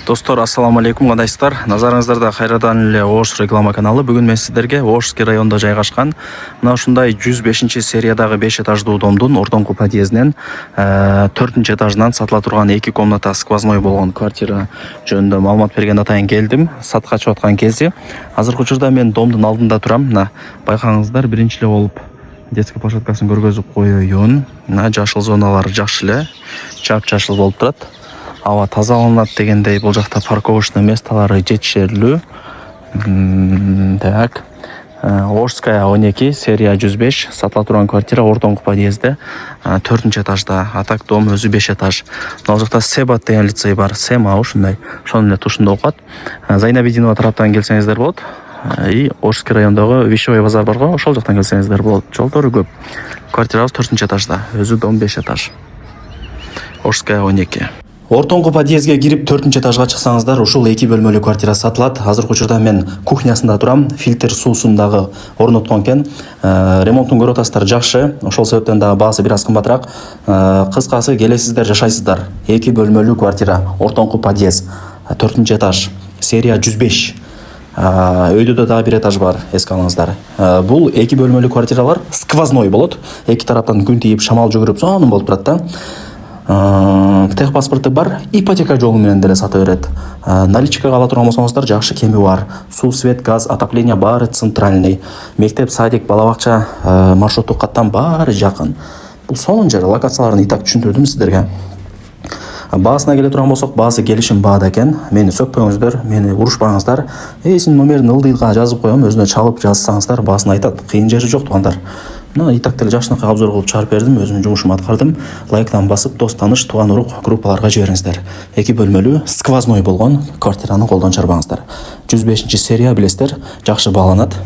Достор, ассаламу алейкум, кандайсыздар? Назарыңыздарда кайрадан эле Ош реклама каналы. Бүгүн мен сиздерге Ошский районунда жайгашкан мына ушундай 105 сериядагы 5 этаждуу домдун ордоңку подъездинен 4 этажынан сатыла турган 2 комната сквозной болгон квартира жөнүндө маалымат берген атайын келдим. Сатка чыгып аткан кези. Азыркы учурда мен домдун алдында турам. Мына байкаңыздар, биринчи эле болуп детский площадкасын көргөзүп коеюн. Мына жашыл зоналары жакшы эле, чап-жашыл болуп турат. Аба тазаланат дегендей, бул жакта парковочный месталары жетишерлүү. Так. Ошская 12, серия 105, сатыла турган квартира ордоңку подъездде, 4 этажда. А так дом өзү 5 этаж. Мына жакта Себат деген лицей бар. Сема ушундай. Ошонун эле тушунда окуат. Зайнабидинова тараптан келсеңиздер болот. И Ошский райондогу Вишевой базар бар го, ошол жактан келсеңиздер болот. Жолдору көп. Квартирабыз 4 этажда. Өзү дом 5 этаж. Ошская 12. Ордоңку подъездге кирип 4 этажга чыксаңыздар, ушул 2 бөлмөлүү квартира сатылат. Азыркы учурда мен кухнясында турам, фильтр суусун дагы орноткон экен. Ремонтун көрүп атасыздар, жакшы. Ошол себептен дагы баасы бир аз кымбатыраак. Кыскасы, келесиздер, жашайсыздар. 2 бөлмөлүү квартира, ордоңку подъезд, 4 этаж, серия 105. Өйдө дагы бир этаж бар, эске алыңыздар. Бул 2 бөлмөлүү квартиралар сквозной болот. Эки тараптан күн тийип, шамал жүгүрүп, сонун болуп турат да. Техпаспорты бар, ипотека жолу менен деле сата берет. Наличкага ала турган болсоңуздар, жакшы кеми бар. Суу, свет, газ, отопление баары центральный. Мектеп, садик, бала бакча, маршруттук каттан баары жакын. Бул сонун жер, локацияларын итак түшүндүрдүм сиздерге. Баасына келе турган болсок, баасы келишим баада экен. Мени сөкпөңүздөр, мени урушпаңыздар. Сиздин номерин ылдыйга жазып коем, өзүнө чалып жазсаңыздар, баасын айтат. Кыйын жери жок туугандар. Мына итак деле жакшынакай обзор кылып чыгарып бердим, өзүмдүн жумушумду аткардым. Лайктан басып, дос таныш, тууган урук группаларга жибериңиздер. 2 бөлмөлүү сквозной болгон квартираны колдон чарбаңыздар. 105 серия билесиздер, жакшы бааланат.